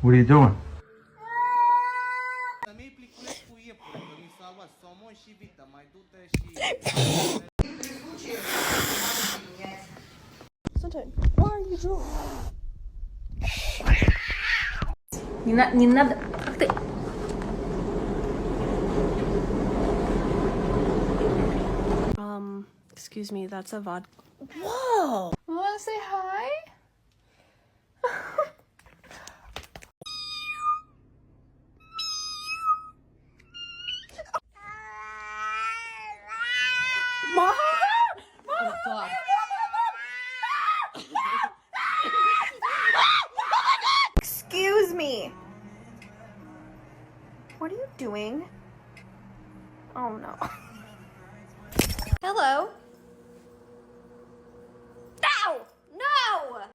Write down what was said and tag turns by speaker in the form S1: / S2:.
S1: What are you doing?
S2: Sunshine, why are you drunk?
S3: Не надо. Ах ты.
S2: Excuse me, that's a vodka. Whoa! Wanna say hi? Mom!
S3: Oh, God.
S2: Excuse me. What are you doing? Oh no. Hello.